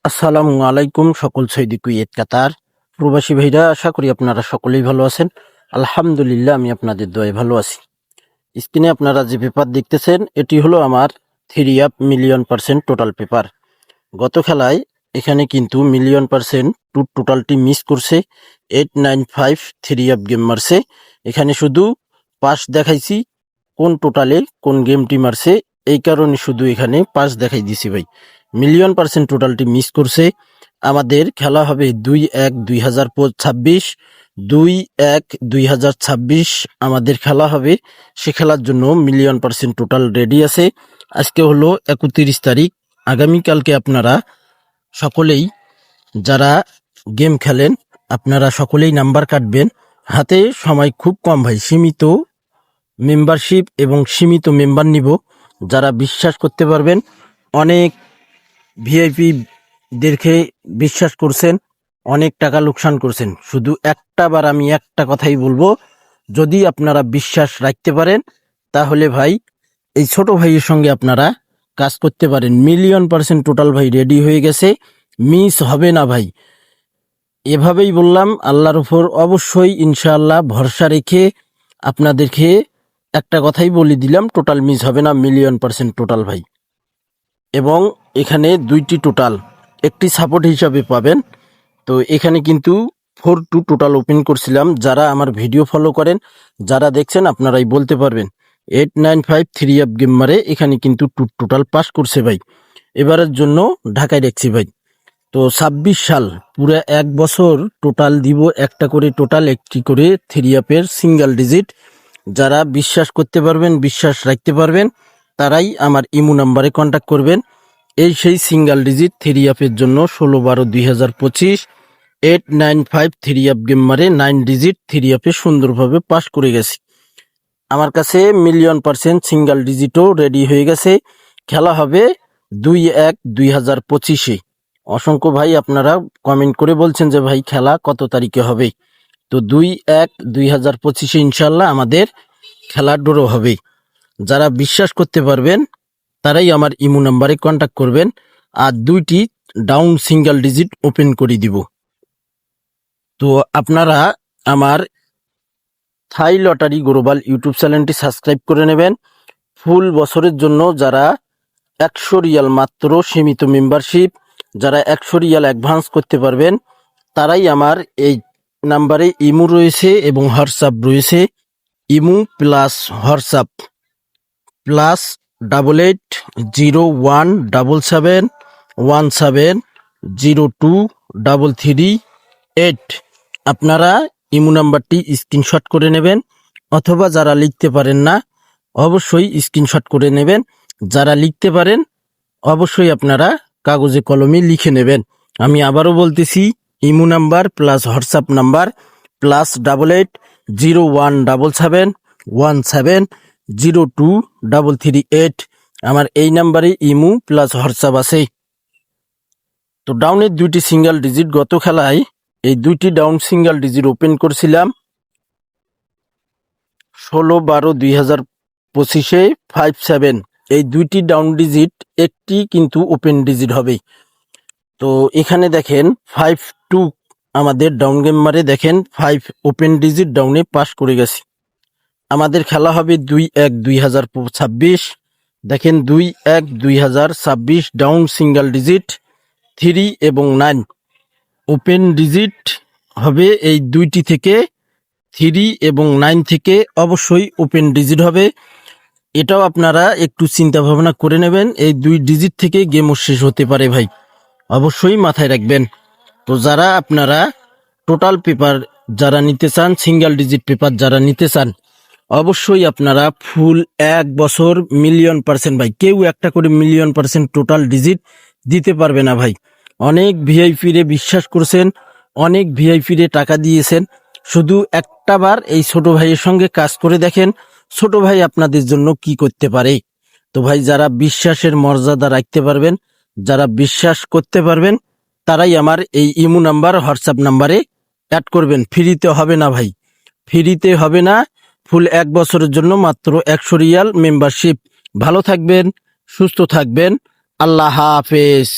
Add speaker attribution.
Speaker 1: আসসালামু আলাইকুম সকল সৌদি কুয়েত কাতার প্রবাসী ভাইরা, আশা করি আপনারা সকলেই ভালো আছেন। আলহামদুলিল্লাহ, আমি আপনাদের দোয়ায় ভালো আছি। স্ক্রিনে আপনারা যে পেপার দেখতেছেন, এটি হলো আমার 3 মিলিয়ন পার্সেন্ট টোটাল পেপার। গত খেলায় এখানে কিন্তু মিলিয়ন পার্সেন্ট টোটালটি মিস করছে। 895 গেম মারছে। এখানে শুধু পাস দেখাইছি, কোন টোটালে কোন গেমটি মারছে, এই কারণে শুধু এখানে পাস দেখাই দিছি ভাই। মিলিয়ন পার্সেন্ট টোটালটি মিস করছে। আমাদের খেলা হবে 2/1/2026, 2/1/2026 আমাদের খেলা হবে। সে খেলার জন্য মিলিয়ন পার্সেন্ট টোটাল রেডি আছে। আজকে হলো 31 তারিখ। আগামীকালকে আপনারা সকলেই যারা গেম খেলেন, আপনারা সকলেই নাম্বার কাটবেন। হাতে সময় খুব কম ভাই, সীমিত মেম্বারশিপ এবং সীমিত মেম্বার নিব। যারা বিশ্বাস করতে পারবেন, অনেক ভিআইপি দেরকে বিশ্বাস করছেন, অনেক টাকা লোকসান করছেন। শুধু আমি একটা কথাই বলবো, যদি আপনারা বিশ্বাস রাখতে পারেন তাহলে ভাই এই ছোট ভাইয়ের সঙ্গে আপনারা কাজ করতে পারেন। মিলিয়ন পার্সেন্ট টোটাল ভাই রেডি হয়ে গেছে, মিস হবে না ভাই। এভাবেই বললাম, আল্লাহর উপর অবশ্যই ইনশাআল্লাহ ভরসা রেখে আপনাদেরকে একটা কথাই বলে দিলাম, টোটাল মিস হবে না, মিলিয়ন পার্সেন্ট টোটাল ভাই। এবং এখানে 2টি টোটাল, একটি সাপোর্ট হিসাবে পাবেন। তো এখানে কিন্তু 4 টোটাল ওপেন করছিলাম। যারা আমার ভিডিও ফলো করেন, যারা দেখছেন, আপনারাই বলতে পারবেন। 895 গেম মারে এখানে কিন্তু টোটাল পাস করছে ভাই। এবারের জন্য ঢাকায় রাখছি ভাই। তো 26 সাল পুরো 1 বছর টোটাল দিব, একটা করে টোটাল, একটি করে 3 সিঙ্গেল ডিজিট। যারা বিশ্বাস করতে পারবেন, বিশ্বাস রাখতে পারবেন, তারাই আমার ইমো নাম্বারে কন্ট্যাক্ট করবেন। এই সেই সিঙ্গেল ডিজিট 3 জন্য 16/12/2025 895 গেম মারে 9 ডিজিট 3 সুন্দরভাবে পাস করে গেছি। আমার কাছে মিলিয়ন পার্সেন্ট সিঙ্গেল ডিজিটও রেডি হয়ে গেছে। খেলা হবে 2/1/2025-এ। অসংখ্য ভাই আপনারা কমেন্ট করে বলছেন যে ভাই খেলা কত তারিখে হবে। তো 2/1/2025-এ ইনশাল্লাহ আমাদের খেলা ড্র হবে। যারা বিশ্বাস করতে পারবেন তারাই আমার ইমো নাম্বারে কন্ট্যাক্ট করবেন, আর 2টি ডাউন সিঙ্গেল ডিজিট ওপেন করে দিব। তো আপনারা আমার থাই লটারি গ্লোবাল ইউটিউব চ্যানেলটি সাবস্ক্রাইব করে নেবেন। ফুল বছরের জন্য যারা 100 রিয়াল মাত্র সীমিত মেম্বারশিপ, যারা 100 রিয়াল অ্যাডভান্স করতে পারবেন, তারাই আমার এই নাম্বারে ইমো রয়েছে এবং হোয়াটসঅ্যাপ রয়েছে। Imo plus WhatsApp +88071717023338। আপনারা ইমো নাম্বারটি স্ক্রিনশট করে নেবেন, অথবা যারা লিখতে পারেন না অবশ্যই স্ক্রিনশট করে নেবেন। যারা লিখতে পারেন অবশ্যই আপনারা কাগজে কলমে লিখে নেবেন। আমি আবারও বলতেছি, imo number plus WhatsApp number +88071717023338। আমার এই নাম্বারে ইমো প্লাস হোয়াটসঅ্যাপ আছে। তো ডাউনের 2টি সিঙ্গেল ডিজিট, গত খেলায় এই 2টি ডাউন সিঙ্গেল ডিজিট ওপেন করছিলাম 16/12/2025-এ 57। এই 2টি ডাউন ডিজিট, একটি কিন্তু ওপেন ডিজিট হবে। তো এখানে দেখেন 52 আমাদের ডাউন গেম মারে, দেখেন 5 ওপেন ডিজিট ডাউনে পাস করে গেছি। আমাদের খেলা হবে 2/1/2026। দেখেন 2/1/2026 ডাউন সিঙ্গেল ডিজিট 3 এবং 9 ওপেন ডিজিট হবে। এই 2টি থেকে 3 এবং 9 থেকে অবশ্যই ওপেন ডিজিট হবে। এটাও আপনারা একটু চিন্তা ভাবনা করে নেবেন, এই 2 ডিজিট থেকে গেমও শেষ হতে পারে ভাই, অবশ্যই মাথায় রাখবেন। তো যারা আপনারা টোটাল পেপার যারা নিতে চান, সিঙ্গেল ডিজিট পেপার যারা নিতে চান, অবশ্যই আপনারা ফুল 1 বছর মিলিয়ন পার্সেন্ট ভাই, কেউ একটা করে মিলিয়ন পার্সেন্ট টোটাল ডিজিট দিতে পারবে না ভাই। অনেক ভিআইপি রে বিশ্বাস করছেন, অনেক ভিআইপি রে টাকা দিয়েছেন। শুধু একটা বার এই ছোট ভাইয়ের সঙ্গে কাজ করে দেখেন, ছোট ভাই আপনাদের জন্য কি করতে পারে। তো ভাই যারা বিশ্বাসের মর্যাদা রাখতে পারবেন, যারা বিশ্বাস করতে পারবেন, তারাই আমার এই ইমো নাম্বার হোয়াটসঅ্যাপ নাম্বারে অ্যাড করবেন। ফ্রিতে হবে না ভাই, ফ্রিতে হবে না। ফুল 1 বছরের জন্য মাত্র 100 রিয়াল মেম্বারশিপ। ভালো থাকবেন, সুস্থ থাকবেন, আল্লাহ হাফেজ।